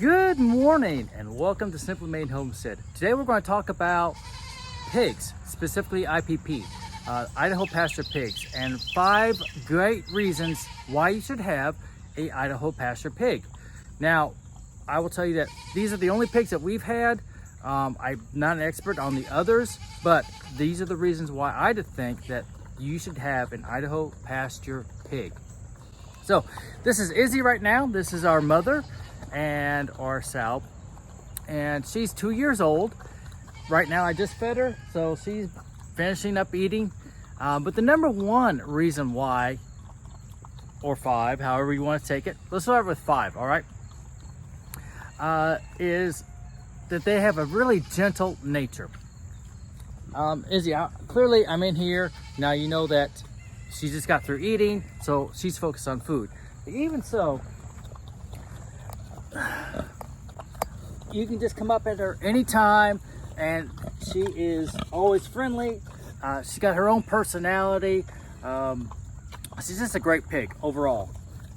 Good morning and welcome to Simply Made Homestead. Today we're going to talk about pigs, specifically IPP, Idaho Pasture Pigs, and 5 great reasons why you should have a Idaho Pasture Pig. Now, I will tell you that these are the only pigs that we've had. I'm not an expert on the others, but these are the reasons why I think that you should have an Idaho Pasture Pig. So this is Izzy right now. This is our mother and our sow, and she's 2 years old right now. I just fed her, so she's finishing up eating. But the number one reason why, or 5, however you want to take it, let's start with 5, all right, is that they have a really gentle nature. Izzy, clearly I'm in here now. You know that she just got through eating, so she's focused on food. But even so, you can just come up at her anytime, and she is always friendly. She's got her own personality. She's just a great pig overall,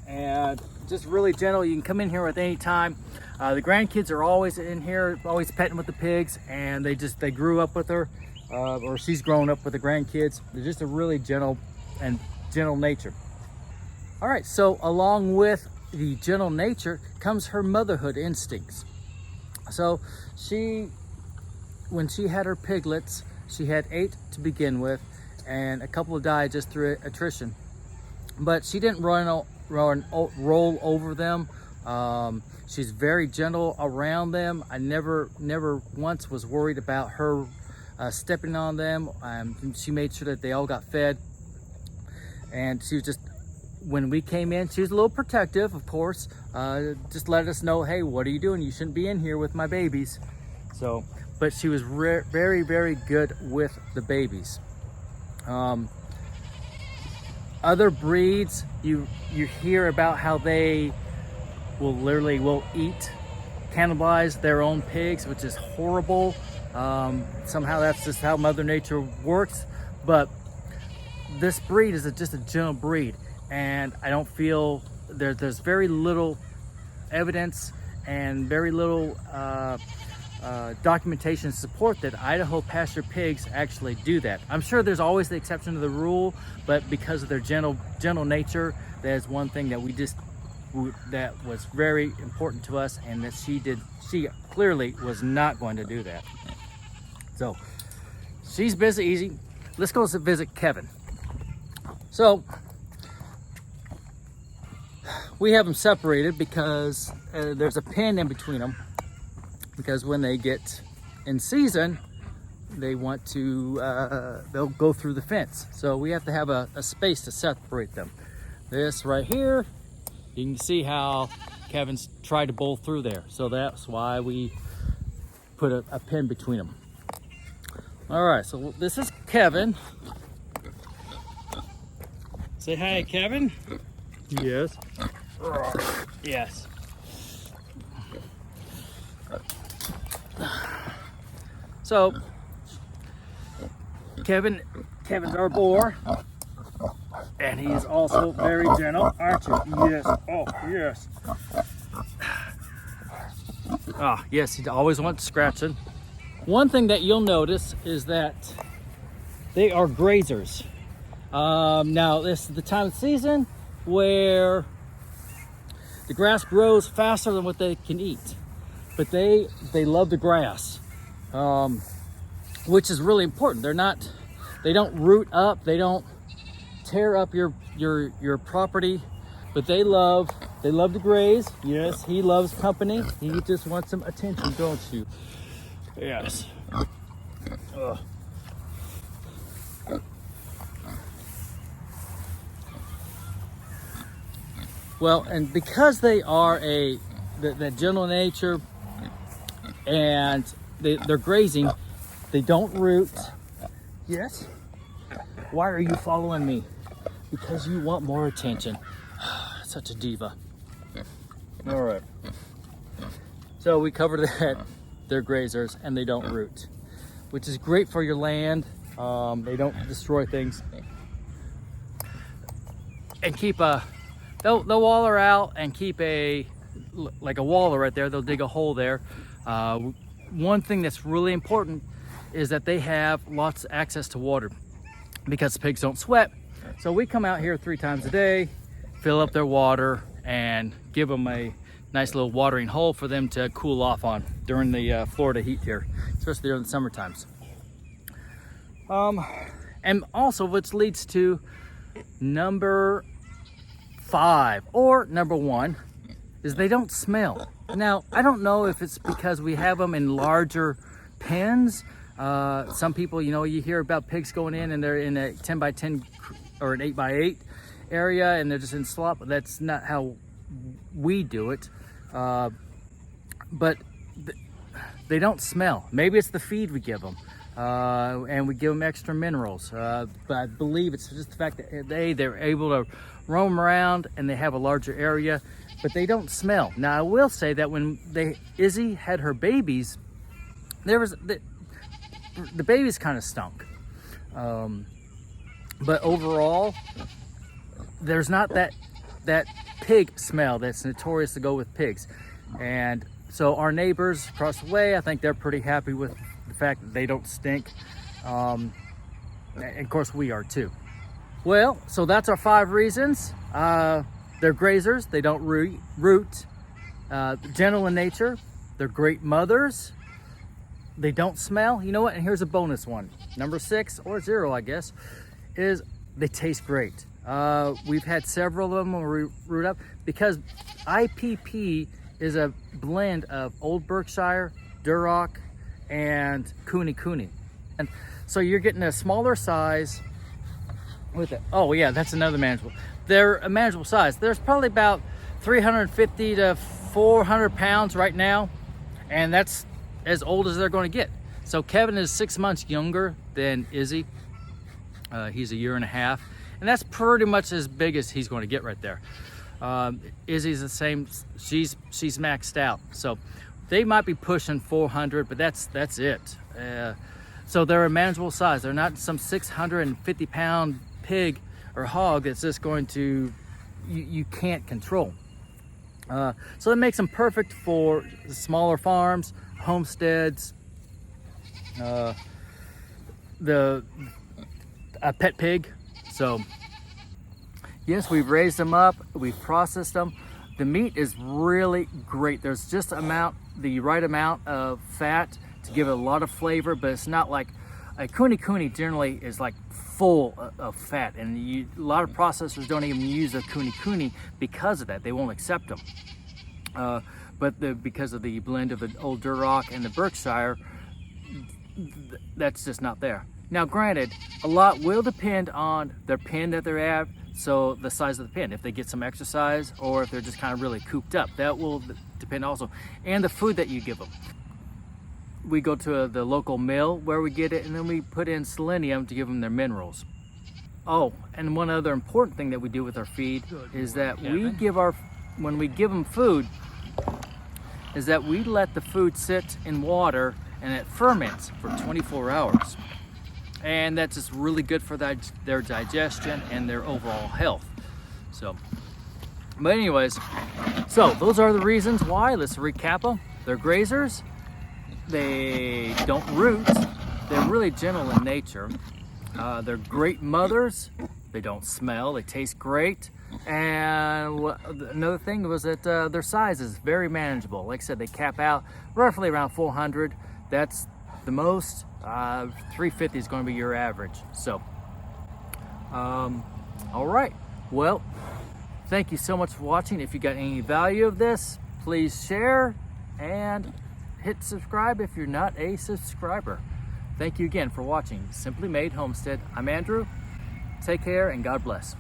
and just really gentle. You can come in here at any time. The grandkids are always in here, always petting with the pigs, and they grew up with her, or she's grown up with the grandkids. They're just a really gentle nature. All right, so along with the gentle nature comes her motherhood instincts. So when she had her piglets, she had 8 to begin with, and a couple died just through attrition. But she didn't roll over them. She's very gentle around them. I never once was worried about her stepping on them. She made sure that they all got fed, and she was just, when we came in, she was a little protective, of course. Just let us know, hey, what are you doing? You shouldn't be in here with my babies. So, but she was very, very good with the babies. Other breeds, you hear about how they will eat, cannibalize their own pigs, which is horrible. Somehow that's just how Mother Nature works. But this breed is just a gentle breed. And I don't feel there's very little evidence and very little documentation to support that Idaho Pasture Pigs actually do that. I'm sure there's always the exception to the rule, but because of their gentle nature, that is one thing that was very important to us, and that she clearly was not going to do that. So she's busy, easy. Let's go visit Kevin. So we have them separated because there's a pen in between them, because when they get in season, they want to, they'll go through the fence. So we have to have a space to separate them. This right here, you can see how Kevin's tried to bowl through there. So that's why we put a pin between them. All right, so this is Kevin. Say hi, Kevin. Yes. Yes. So Kevin's our boar, and he's also very gentle, aren't you? Yes. Oh, yes. Ah, yes, he always wants scratching. One thing that you'll notice is that they are grazers. Now this is the time of season where the grass grows faster than what they can eat, but they love the grass, which is really important. They don't root up, they don't tear up your property, but they love to graze. Yes, he loves company. He just wants some attention, don't you? Yes. Ugh. Well, and because they are the gentle nature, and they're grazing, they don't root. Yes? Why are you following me? Because you want more attention. Such a diva. All right. So we covered that they're grazers and they don't root, which is great for your land. They don't destroy things. And keep they'll waller out and keep a like a wall right there, they'll dig a hole there. One thing that's really important is that they have lots of access to water, because pigs don't sweat. So we come out here 3 times a day, fill up their water, and give them a nice little watering hole for them to cool off on during the Florida heat here, especially during the summer times. And also, which leads to number 5, or number 1, is they don't smell. Now, I don't know if it's because we have them in larger pens. Some people, you hear about pigs going in and they're in a 10 by 10 or an 8 by 8 area and they're just in slop. That's not how we do it. But they don't smell. Maybe it's the feed we give them. And we give them extra minerals. But I believe it's just the fact that they're able to roam around and they have a larger area, but they don't smell. Now, I will say that when Izzy had her babies, the babies kind of stunk. But overall, there's not that pig smell that's notorious to go with pigs. And so our neighbors across the way, I think they're pretty happy with the fact that they don't stink. And of course we are too. Well, so that's our 5 reasons. They're grazers, they don't root, gentle in nature, they're great mothers, they don't smell. You know what, and here's a bonus one. Number 6, or 0 I guess, is they taste great. We've had several of them when we root up, because IPP is a blend of Old Berkshire, Duroc, and Kuni. And so you're getting a smaller size with it. Oh yeah, that's another manageable. They're a manageable size. There's probably about 350 to 400 pounds right now, and that's as old as they're going to get. So Kevin is 6 months younger than Izzy. He's a 1.5 years, and that's pretty much as big as he's going to get right there. Izzy's the same. She's maxed out, so they might be pushing 400, but that's it. So they're a manageable size. They're not some 650 pound pig or hog that's just going to you can't control. So that makes them perfect for the smaller farms, homesteads, a pet pig. So yes, we've raised them up, we've processed them. The meat is really great. There's just the right amount of fat to give it a lot of flavor, but it's not like a Kuni generally is like full of fat, and a lot of processors don't even use a Kuni because of that. They won't accept them. But because of the blend of the Old Duroc and the Berkshire, that's just not there. Now, granted, a lot will depend on their pen that they're at, so the size of the pen. If they get some exercise or if they're just kind of really cooped up, that will depend also. And the food that you give them. We go to the local mill where we get it, and then we put in selenium to give them their minerals. Oh, and one other important thing that we do with our feed is that when we give them food, is that we let the food sit in water and it ferments for 24 hours. And that's just really good for their digestion and their overall health. So, but anyways, so those are the reasons why. Let's recap them. They're grazers. They don't root. They're really gentle in nature. They're great mothers. They don't smell. They taste great. And another thing was that their size is very manageable. Like I said, they cap out roughly around 400. That's the most. 350 is going to be your average. So, all right. Well, thank you so much for watching. If you got any value of this, please share and hit subscribe if you're not a subscriber. Thank you again for watching Simply Made Homestead. I'm Andrew. Take care and God bless.